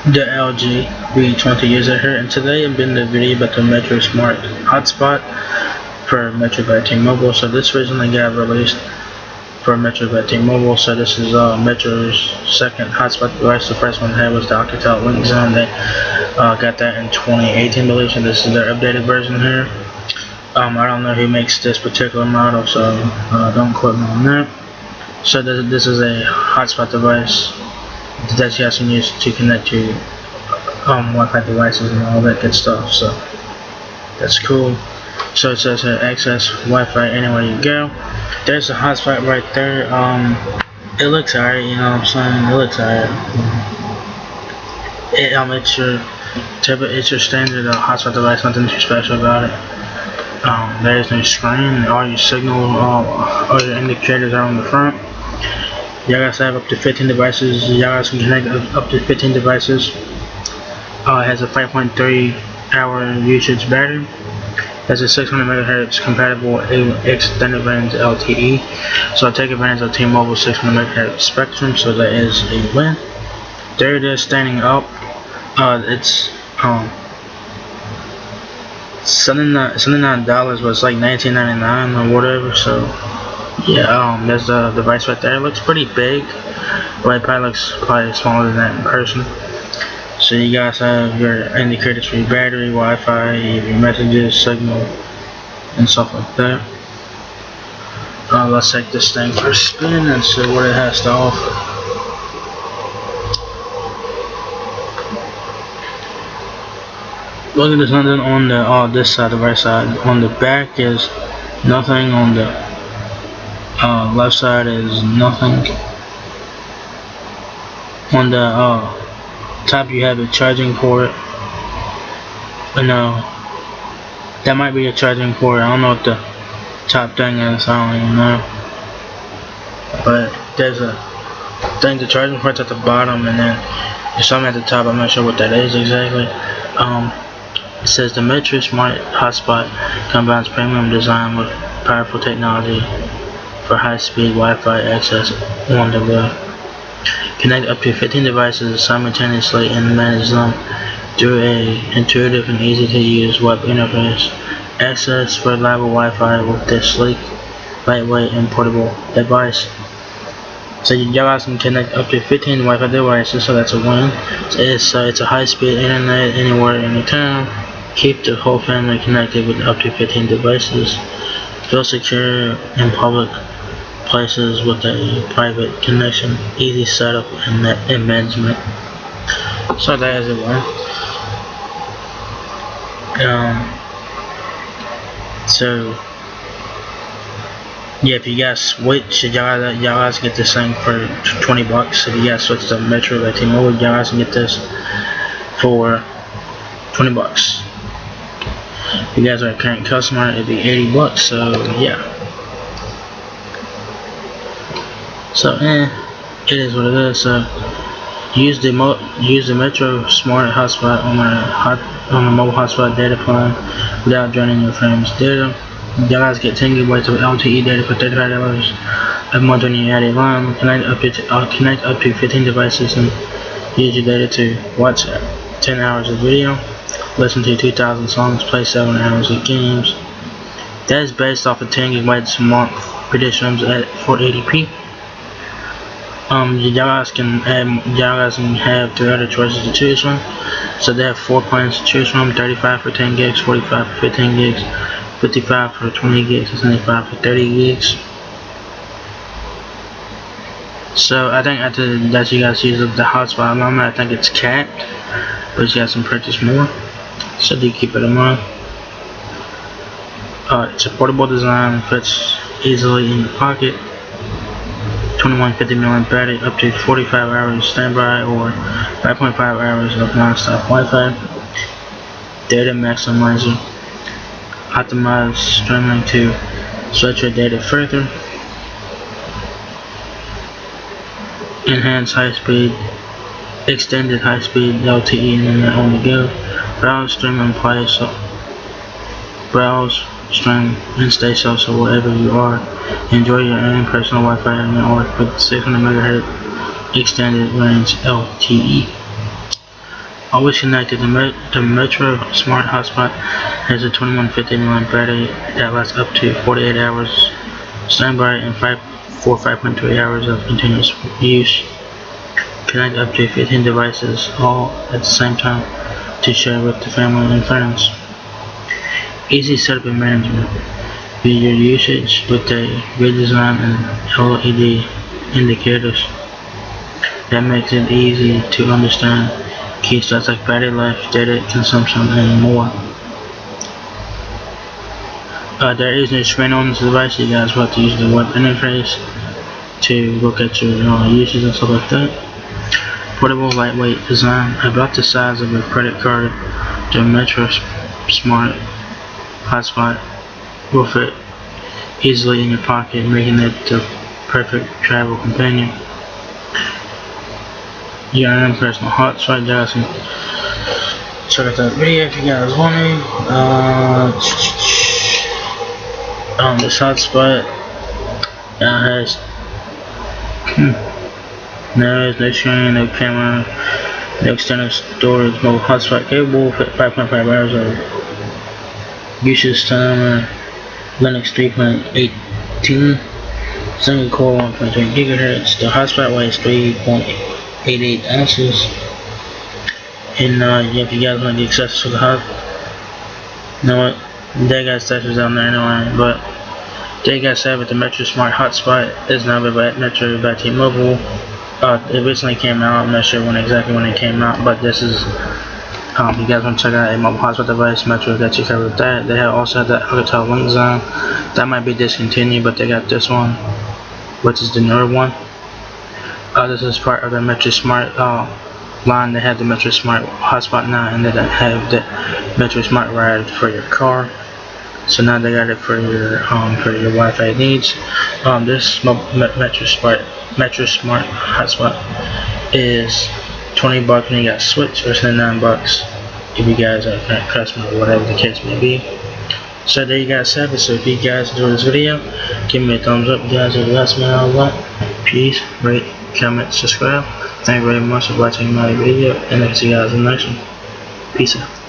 The LG V20 user here, and today I'm doing a video about the MetroSMART Hotspot for Metro by T-Mobile. So this recently got released for Metro by T-Mobile. So this is Metro's second hotspot device. The first one they had was the Alcatel Link Zone. They got that in 2018, I believe. So this is their updated version here. I don't know who makes this particular model, so don't quote me on that. So this is a hotspot device that you guys can use to connect to Wi-Fi devices and all that good stuff. So that's cool. So it says here, access Wi-Fi anywhere you go. There's a hotspot right there. It looks alright, you know what I'm saying? It looks alright. It's your standard hotspot device, nothing too special about it. There's no screen. All your signal, all your indicators are on the front. Y'all guys have up to 15 devices. Y'all guys can connect up to 15 devices. It has a 5.3 hour usage battery. Has a 600 megahertz compatible extended range LTE. So I take advantage of T-Mobile 600 megahertz spectrum. So that is a win. There it is standing up. It's $79, but it's like $19.99 or whatever. So yeah, there's the device right there. It looks pretty big, but it probably looks smaller than that in person. So you guys have your indicators for your battery, Wi-Fi, your messages, signal, and stuff like that. Let's take this thing for a spin and see what it has to offer. Look at this, nothing on the this side, the right side. On the back is nothing. On the left side is nothing. On the top you have a charging port. But no, that might be a charging port. I don't know what the top thing is. I don't even know. But there's a thing, the charging port's at the bottom, and then there's something at the top. I'm not sure what that is exactly. It says the MetroSMART Hotspot combines premium design with powerful technology for high-speed Wi-Fi access on the go. Connect up to 15 devices simultaneously and manage them through an intuitive and easy-to-use web interface. Access reliable Wi-Fi with this sleek, lightweight, and portable device. So you guys can connect up to 15 Wi-Fi devices, so that's a win. It's a high-speed internet anywhere, anytime. Keep the whole family connected with up to 15 devices. Feel secure in public places with a private connection. Easy setup and management. So that is it, one. So yeah, if you guys switch, y'all guys get this thing for 20 bucks. If you guys switch to Metro by T-Mobile, y'all guys can get this for 20 bucks. If you guys are a current customer, it'd be 80 bucks. So yeah. So it is what it is. So use the MetroSMART Hotspot on the mobile hotspot data plan without draining your family's data. You guys get 10 gigabytes of LTE data for $35 a month when you add a line. Connect up to 15 devices and use your data to watch 10 hours of video, listen to 2,000 songs, play 7 hours of games. That is based off of 10 gigabytes a month. Predictions at 480p. Y'all guys can have 3 other choices to choose from. So they have 4 plans to choose from: 35 for 10 gigs, 45 for 15 gigs, 55 for 20 gigs, and 75 for 30 gigs. So I think after that you guys use the hotspot limit, I think it's capped, but you guys can purchase more. So do keep it in mind. It's a portable design, fits easily in your pocket. 2150 mAh battery, up to 45 hours standby or 5.5 hours of non-stop Wi-Fi. Data maximizer, optimize streaming to stretch your data further. Enhance high-speed, extended high-speed LTE internet on the go. Browse, stream, and play. So browse, stream, and stay social wherever you are. Enjoy your own personal Wi-Fi network with 600 MHz extended range LTE. Always connected. The MetroSMART Hotspot has a 2150 mAh battery that lasts up to 48 hours standby and 5.2 hours of continuous use. Connect up to 15 devices all at the same time to share with the family and friends. Easy setup and management. View your usage with a redesign and LED indicators that makes it easy to understand key stats like battery life, data consumption, and more. There is no screen on this device. You guys will have to use the web interface to look at your uses and stuff like that. Portable, lightweight design, about the size of a credit card. The MetroSMART Hotspot will fit easily in your pocket, making it the perfect travel companion. Your own personal hotspot. You guys can check out that video if you guys want to. This hotspot has no screen, no camera, no external storage. Mobile hotspot capable, 5.5 hours of usage time. Linux 3.18, single core 1.3 gigahertz. The hotspot weighs 3.88 ounces. And if you guys want the accessories for the hotspot, you know what? They got accessories down there anyway. But they got said with the MetroSMART Hotspot is now available at Metro by T-Mobile. It recently came out. I'm not sure exactly when it came out, but this is. If you guys want to check out a mobile hotspot device, Metro got you covered with that. They also have that Alcatel Link Zone. That might be discontinued, but they got this one, which is the newer one. This is part of the MetroSMART line. They have the MetroSMART Hotspot now, and they have the MetroSMART Ride for your car. So now they got it for your Wi-Fi needs. This MetroSMART Hotspot is $20 when you got Switch, or $79 if you guys are a current customer, or whatever the case may be. So there you guys have it. So if you guys enjoyed this video, give me a thumbs up. You guys are the last man I want. Peace, rate, comment, subscribe. Thank you very much for watching my video, and I'll see you guys in the next one. Peace out.